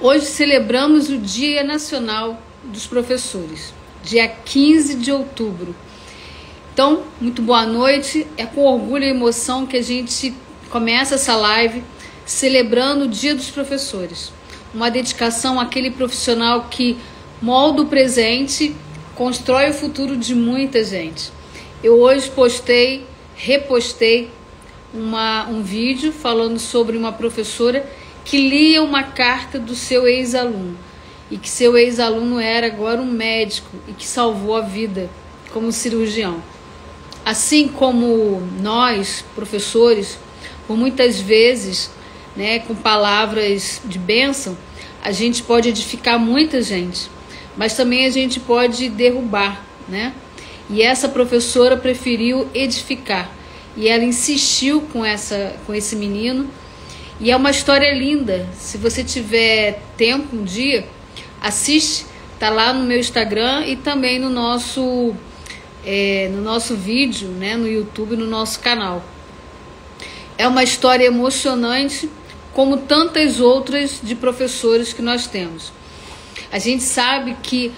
Hoje celebramos o Dia Nacional dos Professores, dia 15 de outubro. Então, muito boa noite. É com orgulho e emoção que a gente começa essa live celebrando o Dia dos Professores. Uma dedicação àquele profissional que molda o presente, constrói o futuro de muita gente. Eu hoje repostei um vídeo falando sobre uma professora que lia uma carta do seu ex-aluno e que seu ex-aluno era agora um médico e que salvou a vida como cirurgião. Assim como nós, professores, por muitas vezes, com palavras de bênção, a gente pode edificar muita gente, mas também a gente pode derrubar, E essa professora preferiu edificar e ela insistiu com esse menino. E é uma história linda. Se você tiver tempo um dia, assiste. Tá lá no meu Instagram e também no nosso vídeo, no YouTube, no nosso canal. É uma história emocionante, como tantas outras de professores que nós temos. A gente sabe que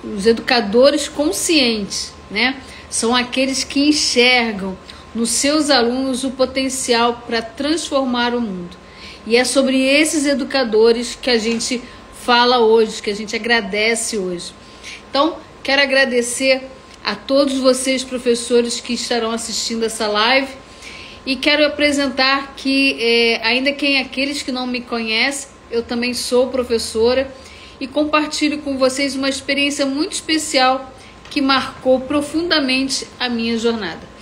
os educadores conscientes, são aqueles que enxergam nos seus alunos o potencial para transformar o mundo. E é sobre esses educadores que a gente fala hoje, que a gente agradece hoje. Então, quero agradecer a todos vocês, professores, que estarão assistindo essa live. E quero apresentar que, ainda aqueles que não me conhecem, eu também sou professora e compartilho com vocês uma experiência muito especial que marcou profundamente a minha jornada.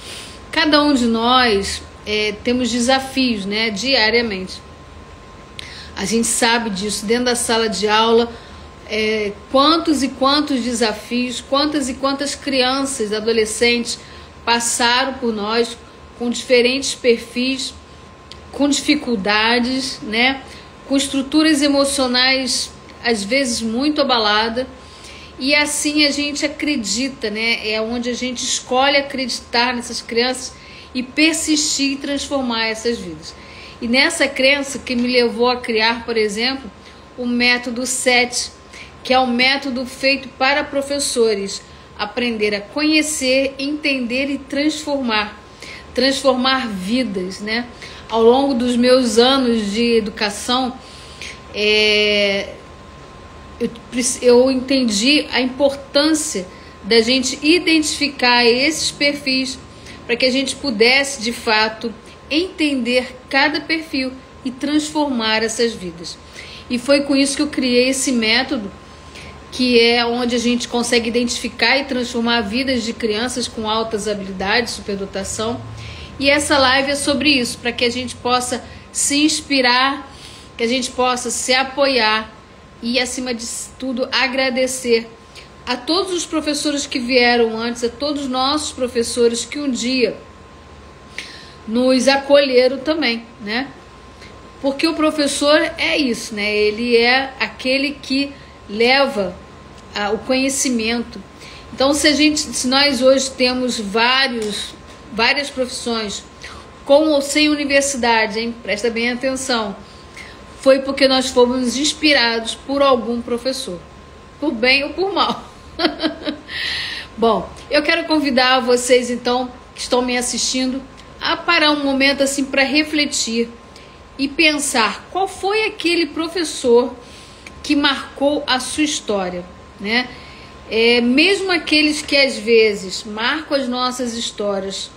Cada um de nós temos desafios, diariamente. A gente sabe disso dentro da sala de aula, quantos e quantos desafios, quantas e quantas crianças, adolescentes passaram por nós com diferentes perfis, com dificuldades, com estruturas emocionais às vezes muito abaladas. E assim a gente acredita, é onde a gente escolhe acreditar nessas crianças e persistir e transformar essas vidas. E nessa crença que me levou a criar, por exemplo, o método 7, que é um método feito para professores aprender a conhecer, entender e transformar vidas, Ao longo dos meus anos de educação, eu entendi a importância da gente identificar esses perfis para que a gente pudesse, de fato, entender cada perfil e transformar essas vidas. E foi com isso que eu criei esse método, que é onde a gente consegue identificar e transformar vidas de crianças com altas habilidades, superdotação. E essa live é sobre isso, para que a gente possa se inspirar, que a gente possa se apoiar e, acima de tudo, agradecer a todos os professores que vieram antes, a todos os nossos professores que um dia nos acolheram também, Porque o professor é isso, Ele é aquele que leva o conhecimento. Então, se nós hoje temos várias profissões, com ou sem universidade, presta bem atenção, foi porque nós fomos inspirados por algum professor, por bem ou por mal. Bom, eu quero convidar vocês, então, que estão me assistindo, a parar um momento assim para refletir e pensar qual foi aquele professor que marcou a sua história, mesmo aqueles que às vezes marcam as nossas histórias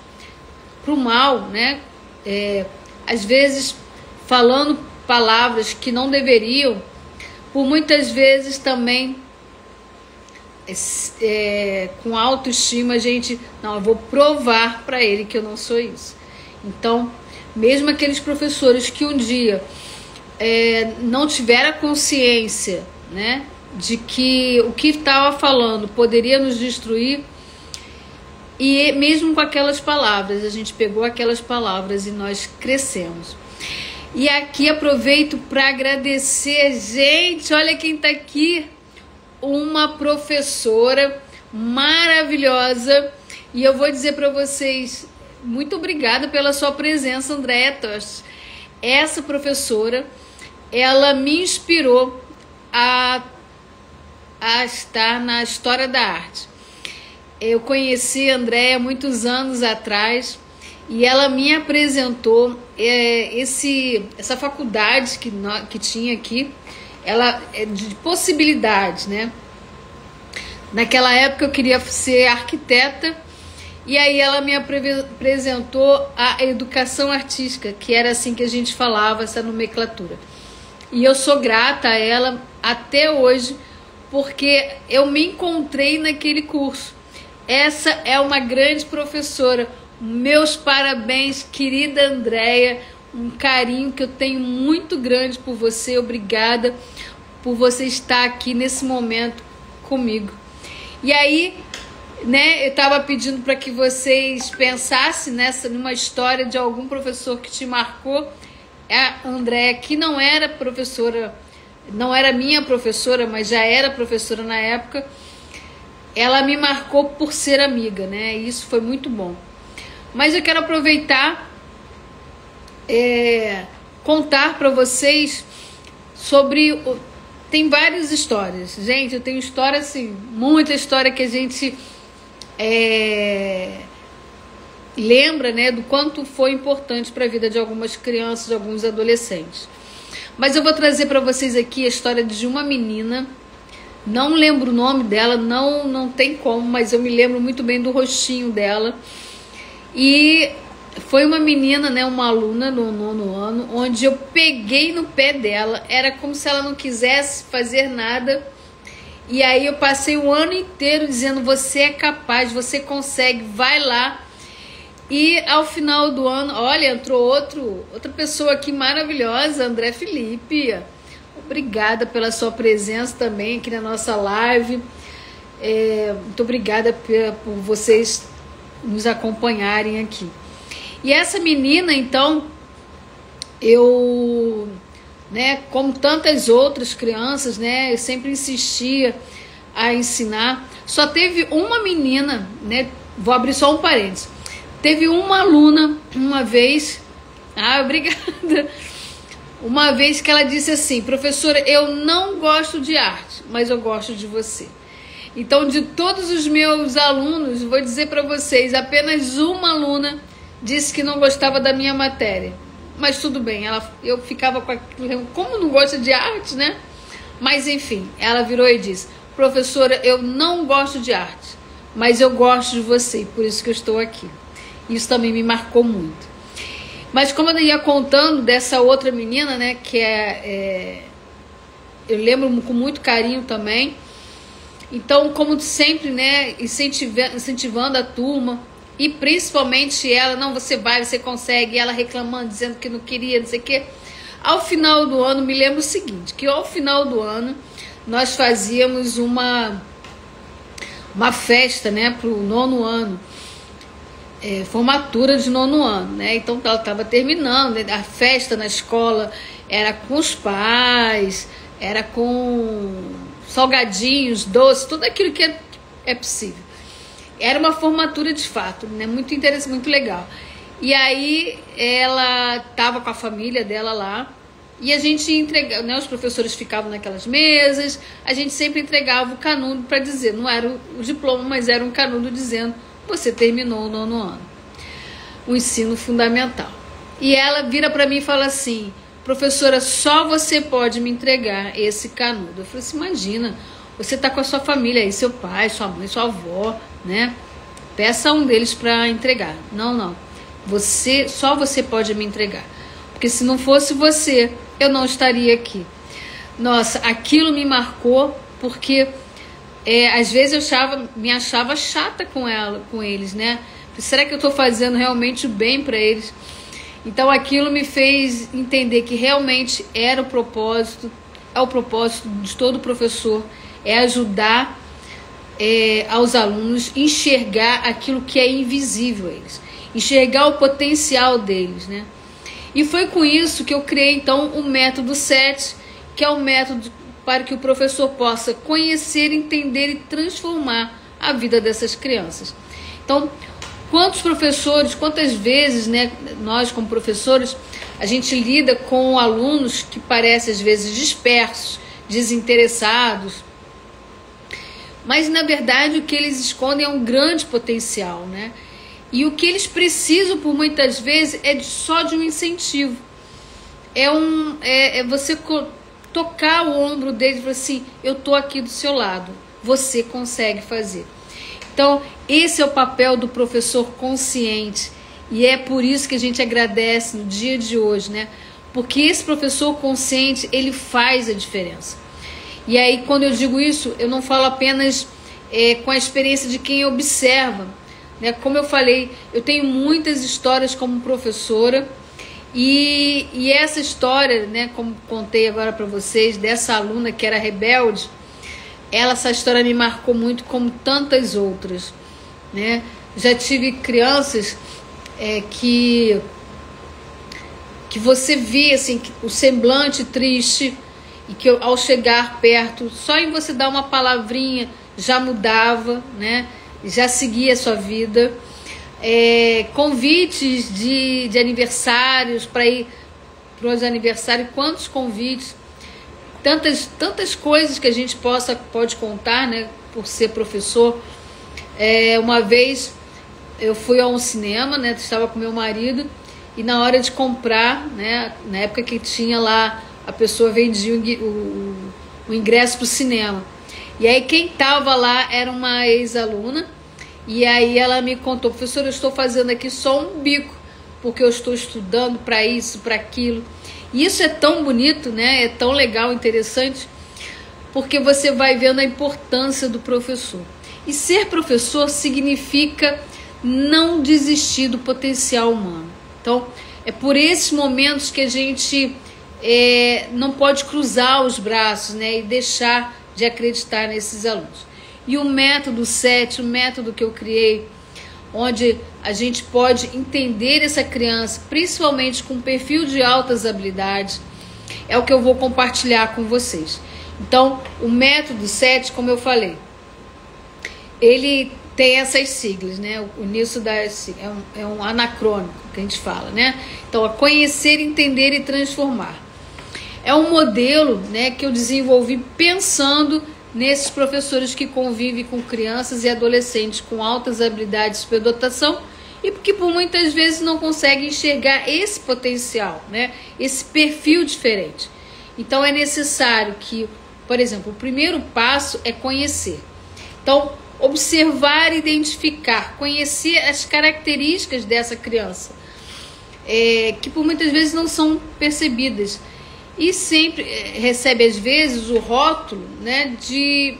para o mal, às vezes falando palavras que não deveriam, por muitas vezes também com autoestima eu vou provar para ele que eu não sou isso. Então, mesmo aqueles professores que um dia não tiveram a consciência, de que o que estava falando poderia nos destruir, e mesmo com aquelas palavras, a gente pegou aquelas palavras e nós crescemos. E aqui aproveito para agradecer, gente, olha quem está aqui, uma professora maravilhosa, e eu vou dizer para vocês, muito obrigada pela sua presença, Andréia Tosh. Essa professora ela me inspirou a estar na história da arte. Eu conheci a Andréia muitos anos atrás e ela me apresentou essa faculdade que tinha aqui, ela de possibilidades, né? Naquela época eu queria ser arquiteta e aí ela me apresentou a educação artística, que era assim que a gente falava, essa nomenclatura. E eu sou grata a ela até hoje, porque eu me encontrei naquele curso. Essa é uma grande professora. Meus parabéns, querida Andréia. Um carinho que eu tenho muito grande por você. Obrigada por você estar aqui nesse momento comigo. E aí, né, eu estava pedindo para que vocês pensassem numa história de algum professor que te marcou. A Andréia, que não era professora, não era minha professora, mas já era professora na época, ela me marcou por ser amiga, né? Isso foi muito bom. Mas eu quero aproveitar, contar para vocês sobre... Tem várias histórias. Gente, eu tenho história assim, muita história que a gente lembra, né, do quanto foi importante para a vida de algumas crianças, de alguns adolescentes. Mas eu vou trazer para vocês aqui a história de uma menina. Não lembro o nome dela, não tem como, mas eu me lembro muito bem do rostinho dela. E foi uma menina, né, uma aluna no 9º ano, onde eu peguei no pé dela. Era como se ela não quisesse fazer nada. E aí eu passei o ano inteiro dizendo: você é capaz, você consegue, vai lá. E ao final do ano, olha, entrou outra pessoa aqui maravilhosa, André Felipe. Obrigada pela sua presença também aqui na nossa live. Muito obrigada por vocês nos acompanharem aqui. E essa menina, então, eu, né, como tantas outras crianças, né, eu sempre insistia a ensinar. Só teve uma menina, né, vou abrir só um parênteses. Teve uma aluna, uma vez, obrigada, uma vez que ela disse assim: professora, eu não gosto de arte, mas eu gosto de você. Então, de todos os meus alunos, vou dizer para vocês, apenas uma aluna disse que não gostava da minha matéria. Mas tudo bem, eu ficava com aquilo, como não gosta de arte, né? Mas enfim, ela virou e disse: professora, eu não gosto de arte, mas eu gosto de você, por isso que eu estou aqui. Isso também me marcou muito. Mas como eu ia contando dessa outra menina, né, que eu lembro com muito carinho também. Então, como sempre, né, incentivando a turma, e principalmente ela: não, você vai, você consegue, e ela reclamando, dizendo que não queria, não sei o quê. Ao final do ano, me lembro o seguinte, que ao final do ano, nós fazíamos uma festa, né, para o 9º ano. Formatura de 9º ano, né? Então ela estava terminando, né? A festa na escola era com os pais, era com salgadinhos, doces, tudo aquilo que é possível. Era uma formatura de fato, né? Muito interessante, muito legal. E aí ela estava com a família dela lá e a gente entregava, né? Os professores ficavam naquelas mesas, a gente sempre entregava o canudo para dizer, não era o diploma, mas era um canudo dizendo: você terminou o 9º ano, o ensino fundamental. E ela vira para mim e fala assim: professora, só você pode me entregar esse canudo. Eu falei assim: imagina, você está com a sua família aí, seu pai, sua mãe, sua avó, né? Peça um deles para entregar. Não, só você pode me entregar, porque se não fosse você, eu não estaria aqui. Nossa, aquilo me marcou, porque às vezes eu me achava chata com eles, né? Será que eu estou fazendo realmente o bem para eles? Então aquilo me fez entender que realmente era o propósito, é o propósito de todo professor, é ajudar aos alunos enxergar aquilo que é invisível a eles, enxergar o potencial deles, né? E foi com isso que eu criei então o método 7, que é o método para que o professor possa conhecer, entender e transformar a vida dessas crianças. Então, quantas vezes, né, nós como professores A gente lida com alunos que parecem às vezes dispersos, desinteressados, mas na verdade o que eles escondem é um grande potencial, né? E o que eles precisam por muitas vezes é só de um incentivo. É você tocar o ombro deles e falar assim: eu tô aqui do seu lado, você consegue fazer. Então esse é o papel do professor consciente, e é por isso que a gente agradece no dia de hoje, né? Porque esse professor consciente, ele faz a diferença. E aí, quando eu digo isso, eu não falo apenas com a experiência de quem observa, né? Como eu falei, eu tenho muitas histórias como professora, e essa história, né, como contei agora para vocês, dessa aluna que era rebelde, essa história me marcou muito, como tantas outras, né? Já tive crianças que você via assim, o semblante triste, e que ao chegar perto, só em você dar uma palavrinha já mudava, né? Já seguia a sua vida. Convites de aniversários, para ir para os aniversários, quantos convites, tantas coisas que a gente pode contar, né? Por ser professor. Uma vez eu fui a um cinema, né? Estava com meu marido, e na hora de comprar, né? Na época que tinha lá, a pessoa vendia o ingresso para o cinema. E aí quem estava lá era uma ex-aluna, e aí ela me contou: professora, eu estou fazendo aqui só um bico, porque eu estou estudando para isso, para aquilo. E isso é tão bonito, né? É tão legal, interessante, porque você vai vendo a importância do professor. E ser professor significa não desistir do potencial humano. Então, é por esses momentos que a gente não pode cruzar os braços, né, e deixar de acreditar nesses alunos. E o método 7, o método que eu criei, onde a gente pode entender essa criança, principalmente com perfil de altas habilidades, é o que eu vou compartilhar com vocês. Então, o método 7, como eu falei, ele tem essas siglas, né? O início é um anacrônico que a gente fala, né? Então, é conhecer, entender e transformar. É um modelo, né, que eu desenvolvi pensando nesses professores que convivem com crianças e adolescentes com altas habilidades de superdotação, e que por muitas vezes não conseguem enxergar esse potencial, né, esse perfil diferente. Então é necessário que, por exemplo, o primeiro passo é conhecer. Então, observar, identificar, conhecer as características dessa criança, que por muitas vezes não são percebidas. E sempre recebe, às vezes, o rótulo, né, de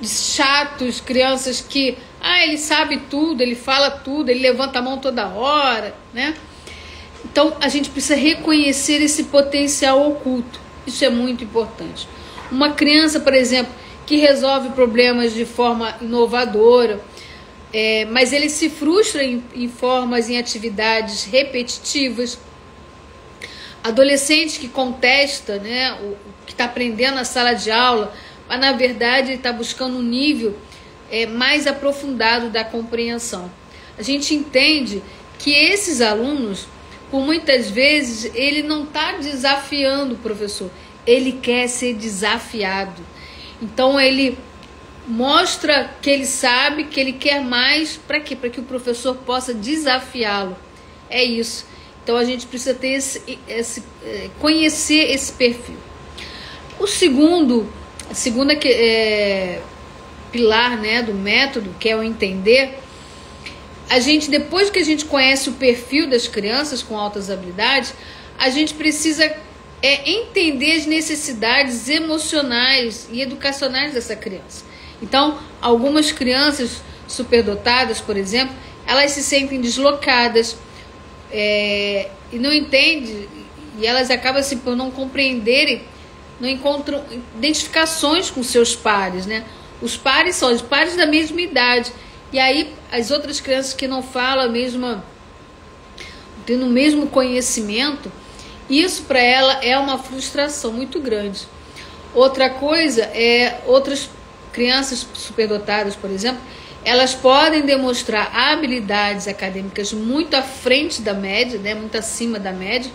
chatos, crianças que, ele sabe tudo, ele fala tudo, ele levanta a mão toda hora, né? Então, a gente precisa reconhecer esse potencial oculto. Isso é muito importante. Uma criança, por exemplo, que resolve problemas de forma inovadora, mas ele se frustra em atividades repetitivas. Adolescente que contesta, né, o que está aprendendo na sala de aula, mas na verdade ele está buscando um nível mais aprofundado da compreensão. A gente entende que esses alunos, por muitas vezes, ele não está desafiando o professor, ele quer ser desafiado. Então ele mostra que ele sabe, que ele quer mais, para quê? Para que o professor possa desafiá-lo. É isso. Então a gente precisa ter conhecer esse perfil. O segunda pilar, né, do método, que é o entender, depois que a gente conhece o perfil das crianças com altas habilidades, a gente precisa entender as necessidades emocionais e educacionais dessa criança. Então, algumas crianças superdotadas, por exemplo, elas se sentem deslocadas, e não entendem, e elas acabam assim, por não compreenderem, não encontram identificações com seus pares, né? Os pares são os pares da mesma idade, e aí as outras crianças que não falam tendo o mesmo conhecimento, isso para ela é uma frustração muito grande. Outra coisa outras crianças superdotadas, por exemplo, elas podem demonstrar habilidades acadêmicas muito à frente da média, né, muito acima da média,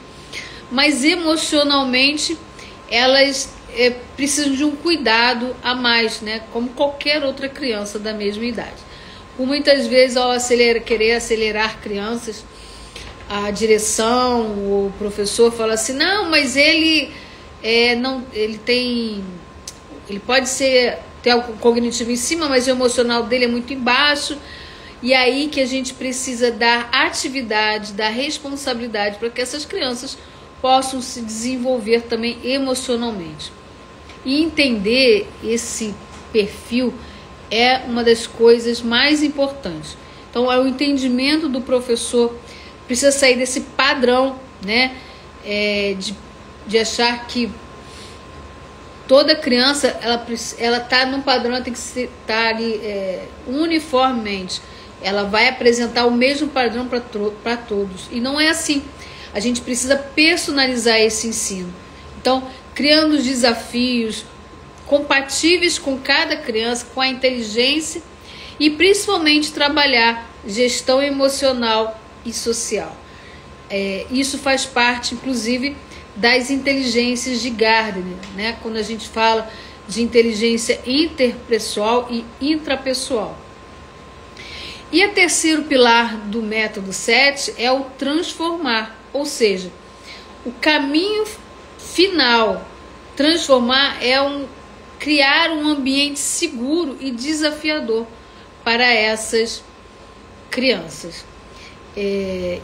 mas emocionalmente elas precisam de um cuidado a mais, né, como qualquer outra criança da mesma idade. Por muitas vezes, ao querer acelerar crianças, a direção, o professor fala assim, não, mas ele pode ter algo cognitivo em cima, mas o emocional dele é muito embaixo. E aí que a gente precisa dar atividade, dar responsabilidade para que essas crianças possam se desenvolver também emocionalmente. E entender esse perfil é uma das coisas mais importantes. Então, é o entendimento do professor, precisa sair desse padrão, né, de achar que toda criança ela está num padrão, ela tem que estar ali uniformemente. Ela vai apresentar o mesmo padrão para todos. E não é assim. A gente precisa personalizar esse ensino. Então, criando desafios compatíveis com cada criança, com a inteligência e principalmente trabalhar gestão emocional e social. Isso faz parte, inclusive, das inteligências de Gardner, né? Quando a gente fala de inteligência interpessoal e intrapessoal. E o terceiro pilar do método 7 é o transformar, ou seja, o caminho final. Transformar é criar um ambiente seguro e desafiador para essas crianças.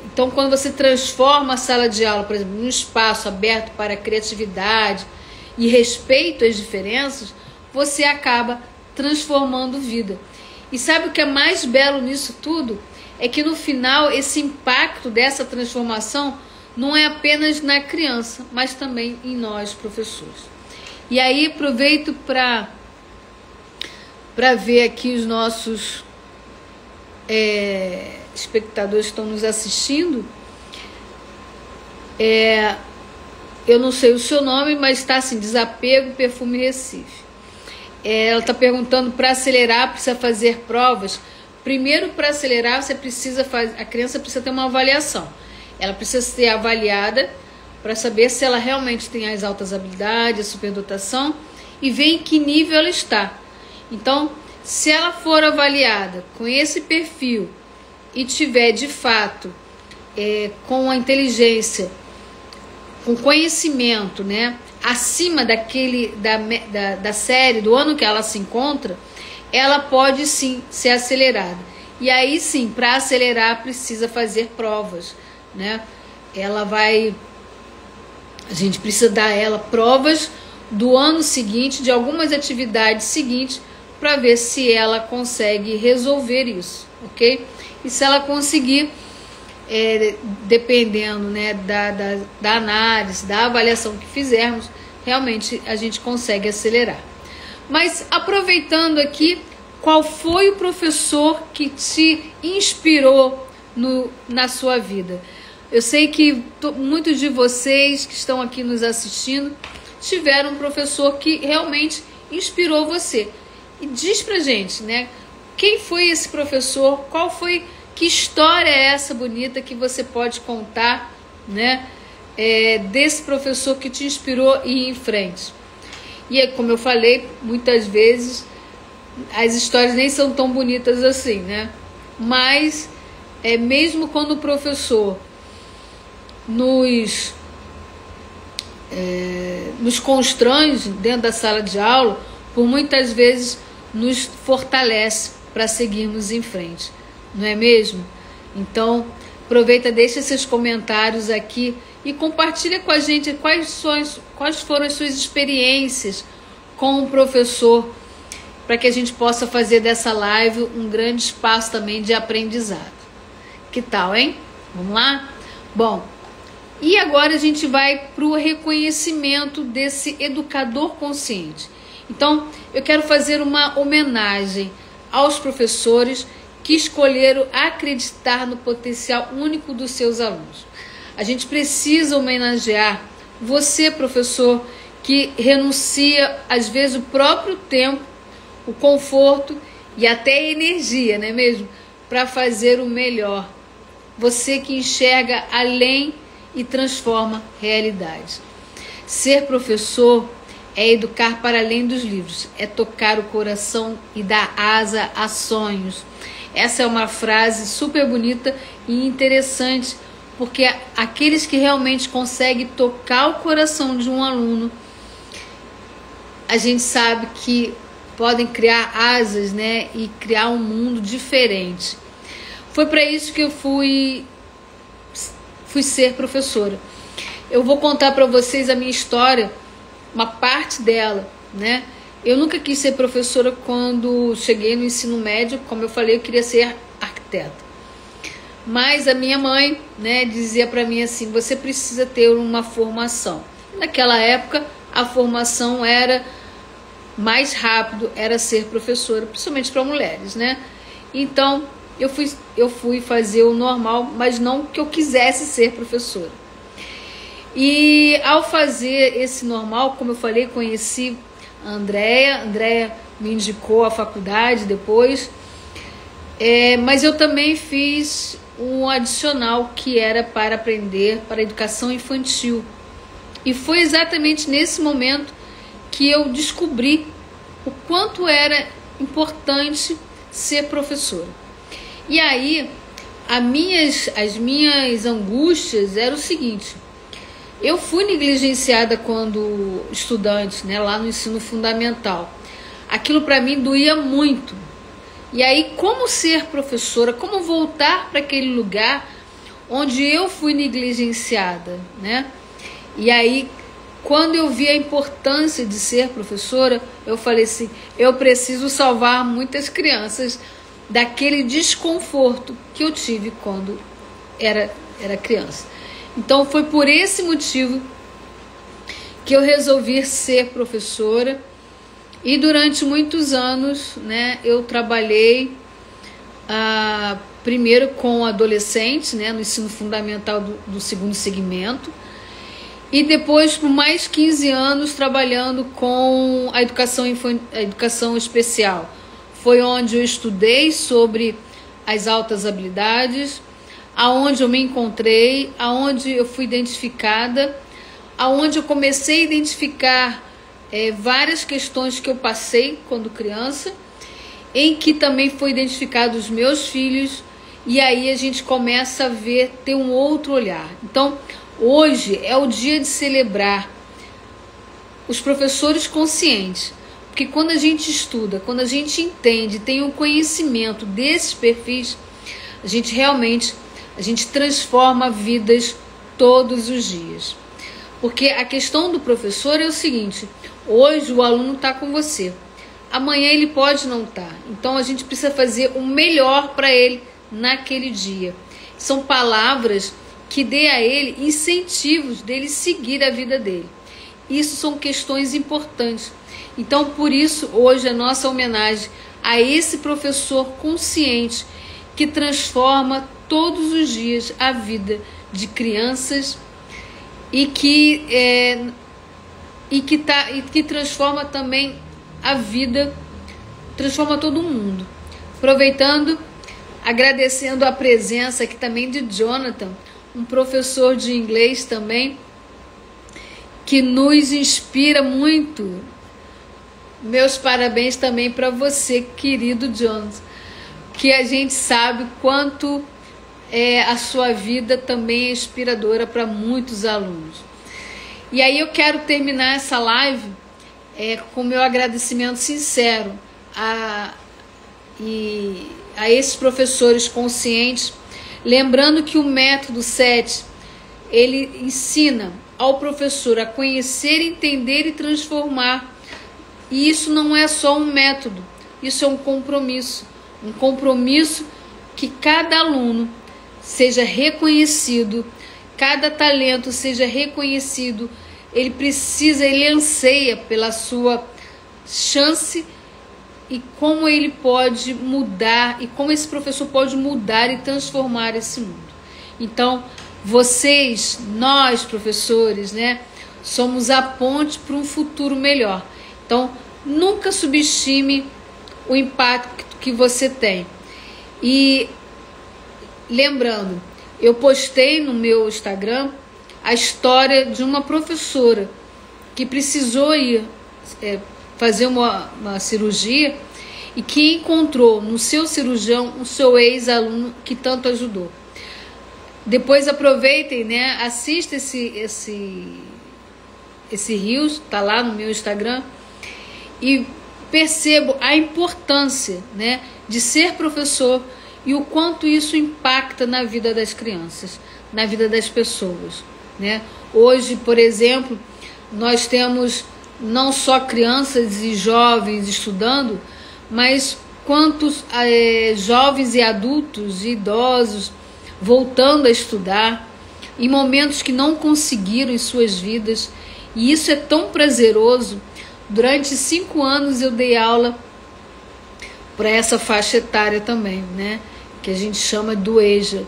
Então, quando você transforma a sala de aula, por exemplo, num espaço aberto para a criatividade e respeito às diferenças, você acaba transformando vida. E sabe o que é mais belo nisso tudo? É que no final esse impacto dessa transformação não é apenas na criança, mas também em nós, professores. E aí aproveito para ver aqui os nossos espectadores que estão nos assistindo. Eu não sei o seu nome, mas está assim, Desapego Perfume Recife. Ela está perguntando, para acelerar, precisa fazer provas. Primeiro, para acelerar, a criança precisa ter uma avaliação. Ela precisa ser avaliada para saber se ela realmente tem as altas habilidades, a superdotação, e ver em que nível ela está. Então, se ela for avaliada com esse perfil e tiver, de fato, com a inteligência, com conhecimento, né, acima da série, do ano que ela se encontra, ela pode sim ser acelerada. E aí sim, para acelerar, precisa fazer provas, né? A gente precisa dar a ela provas do ano seguinte, de algumas atividades seguintes, para ver se ela consegue resolver isso, ok? E se ela conseguir, dependendo, né, da análise, da avaliação que fizermos, realmente a gente consegue acelerar. Mas aproveitando aqui, qual foi o professor que te inspirou na sua vida? Eu sei que muitos de vocês que estão aqui nos assistindo tiveram um professor que realmente inspirou você. E diz pra gente, né? Quem foi esse professor? Que história é essa bonita que você pode contar, né? Desse professor que te inspirou e ir em frente. E como eu falei, muitas vezes as histórias nem são tão bonitas assim, né? Mas mesmo quando o professor nos constrange dentro da sala de aula, por muitas vezes nos fortalece para seguirmos em frente, não é mesmo? Então, aproveita, deixa esses comentários aqui e compartilha com a gente quais foram as suas experiências com o professor, para que a gente possa fazer dessa live um grande espaço também de aprendizado. Que tal, hein? Vamos lá? Bom, e agora a gente vai para o reconhecimento desse educador consciente. Então, eu quero fazer uma homenagem aos professores que escolheram acreditar no potencial único dos seus alunos. A gente precisa homenagear você, professor, que renuncia, às vezes, o próprio tempo, o conforto e até energia, não é mesmo? Para fazer o melhor. Você que enxerga além e transforma realidade. Ser professor é educar para além dos livros, é tocar o coração e dar asa a sonhos. Essa é uma frase super bonita e interessante, porque aqueles que realmente conseguem tocar o coração de um aluno, a gente sabe que podem criar asas, né, e criar um mundo diferente. Foi para isso que eu fui ser professora. Eu vou contar para vocês a minha história, uma parte dela, né? Eu nunca quis ser professora quando cheguei no ensino médio, como eu falei, eu queria ser arquiteta. Mas a minha mãe, né, dizia para mim assim, você precisa ter uma formação. Naquela época, a formação era mais rápido, era ser professora, principalmente para mulheres, né? Então, eu fui fazer o normal, mas não que eu quisesse ser professora. E ao fazer esse normal, como eu falei, conheci a Andréia. Andréia me indicou a faculdade depois. Mas eu também fiz um adicional que era para aprender para a educação infantil. E foi exatamente nesse momento que eu descobri o quanto era importante ser professora. E aí, as minhas angústias eram o seguinte: eu fui negligenciada quando estudante, né, lá no ensino fundamental. Aquilo para mim doía muito. E aí, como ser professora, como voltar para aquele lugar onde eu fui negligenciada, né? E aí, quando eu vi a importância de ser professora, eu falei assim, eu preciso salvar muitas crianças daquele desconforto que eu tive quando era criança. Então foi por esse motivo que eu resolvi ser professora. E durante muitos anos, né, eu trabalhei primeiro com adolescentes, né, no ensino fundamental do segundo segmento, e depois por mais 15 anos trabalhando com a educação especial. Foi onde eu estudei sobre as altas habilidades, aonde eu me encontrei, aonde eu fui identificada, aonde eu comecei a identificar várias questões que eu passei quando criança, em que também foi identificado os meus filhos, e aí a gente começa a ter um outro olhar. Então, hoje é o dia de celebrar os professores conscientes, porque quando a gente estuda, quando a gente entende, tem um conhecimento desses perfis, a gente realmente transforma vidas todos os dias. Porque a questão do professor é o seguinte: hoje o aluno está com você, amanhã ele pode não estar. Então a gente precisa fazer o melhor para ele naquele dia. São palavras que dê a ele incentivos dele seguir a vida dele. Isso são questões importantes. Então, por isso, hoje a nossa homenagem a esse professor consciente que transforma todos os dias a vida de crianças e que transforma também a vida, transforma todo mundo. Aproveitando, agradecendo a presença aqui também de Jonathan, um professor de inglês também, que nos inspira muito. Meus parabéns também para você, querido Jonathan, que a gente sabe quanto a sua vida também é inspiradora para muitos alunos. E aí eu quero terminar essa live com meu agradecimento sincero a esses professores conscientes, lembrando que o método 7, ele ensina ao professor a conhecer, entender e transformar. E isso não é só um método, isso é um compromisso que cada aluno seja reconhecido, cada talento seja reconhecido. Ele anseia pela sua chance e como ele pode mudar, e como esse professor pode mudar e transformar esse mundo. Então, vocês, nós professores, né, somos a ponte para um futuro melhor. Então, nunca subestime o impacto que você tem. E lembrando, eu postei no meu Instagram a história de uma professora que precisou ir fazer uma cirurgia e que encontrou no seu cirurgião o seu ex-aluno que tanto ajudou. Depois aproveitem, né? Assista esse Reels, tá lá no meu Instagram, e percebo a importância, né, de ser professor e o quanto isso impacta na vida das crianças, na vida das pessoas, né? Hoje, por exemplo, nós temos não só crianças e jovens estudando, mas quantos jovens e adultos e idosos voltando a estudar em momentos que não conseguiram em suas vidas. E isso é tão prazeroso. Durante 5 anos eu dei aula para essa faixa etária também, né? Que a gente chama do EJA.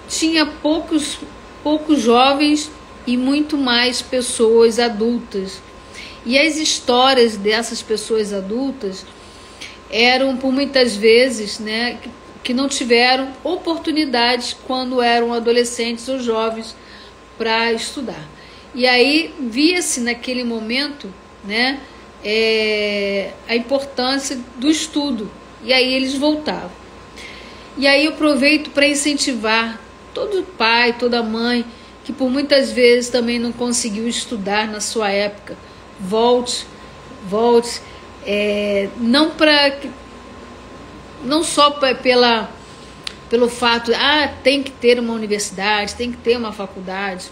Tinha poucos jovens e muito mais pessoas adultas. E as histórias dessas pessoas adultas eram, por muitas vezes, né, que não tiveram oportunidades quando eram adolescentes ou jovens para estudar. E aí via-se naquele momento, né, a importância do estudo. E aí eles voltavam. E aí eu aproveito para incentivar todo pai, toda mãe, que por muitas vezes também não conseguiu estudar na sua época. Volte, não só pelo fato, tem que ter uma universidade, tem que ter uma faculdade.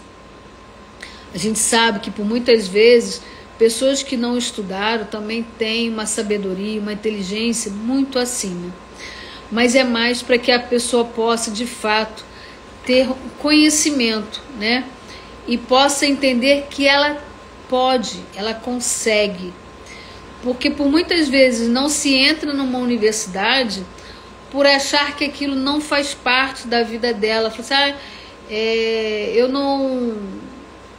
A gente sabe que por muitas vezes pessoas que não estudaram também têm uma sabedoria, uma inteligência muito acima. Mas é mais para que a pessoa possa, de fato, ter conhecimento, né? E possa entender que ela pode, ela consegue. Porque por muitas vezes não se entra numa universidade por achar que aquilo não faz parte da vida dela. Fala assim, eu não...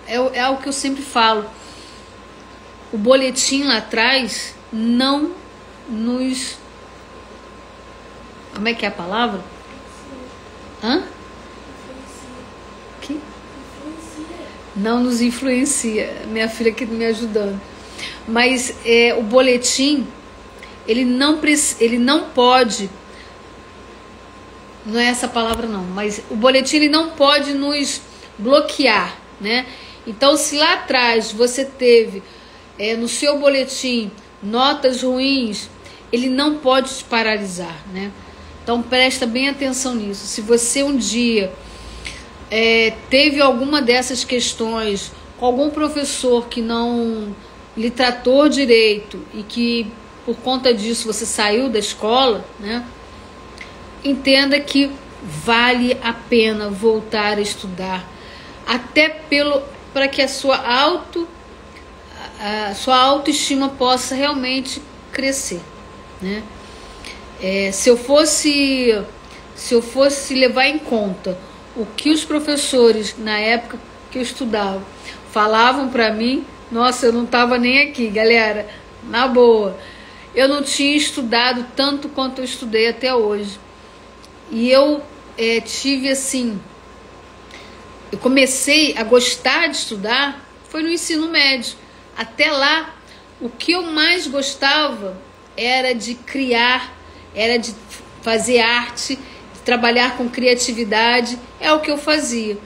É algo que eu sempre falo. O boletim lá atrás não nos... Como é que é a palavra? Que? Não nos influencia. Minha filha aqui me ajudando. Mas o boletim, ele não pode... Não é essa palavra não, mas o boletim ele não pode nos bloquear, né? Então, se lá atrás você teve no seu boletim notas ruins, ele não pode te paralisar, né? Então, presta bem atenção nisso. Se você um dia teve alguma dessas questões com algum professor que não lhe tratou direito e que, por conta disso, você saiu da escola, né? Entenda que vale a pena voltar a estudar, até para que a sua autoestima possa realmente crescer, né? Se eu fosse levar em conta o que os professores na época que eu estudava falavam para mim, nossa, eu não estava nem aqui, galera, na boa. Eu não tinha estudado tanto quanto eu estudei até hoje. E eu tive assim, eu comecei a gostar de estudar foi no ensino médio. Até lá, o que eu mais gostava era de criar, era de fazer arte, de trabalhar com criatividade, é o que eu fazia.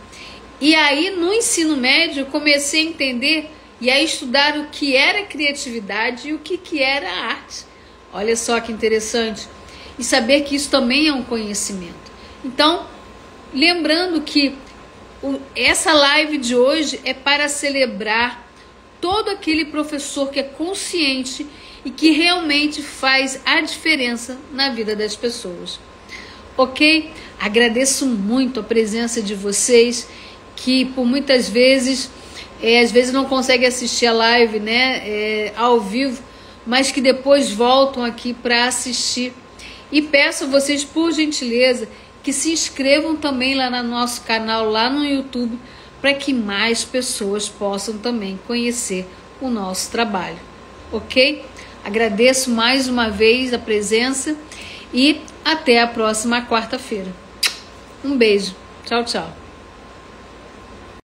E aí, no ensino médio, eu comecei a entender e a estudar o que era criatividade e o que era arte. Olha só que interessante. E saber que isso também é um conhecimento. Então, lembrando que essa live de hoje é para celebrar todo aquele professor que é consciente e que realmente faz a diferença na vida das pessoas. Ok? Agradeço muito a presença de vocês, que por muitas vezes, às vezes não conseguem assistir a live, né, ao vivo, mas que depois voltam aqui para assistir. E peço a vocês, por gentileza, que se inscrevam também lá no nosso canal, lá no YouTube, para que mais pessoas possam também conhecer o nosso trabalho. Ok? Agradeço mais uma vez a presença E até a próxima quarta-feira. Um beijo. Tchau, tchau.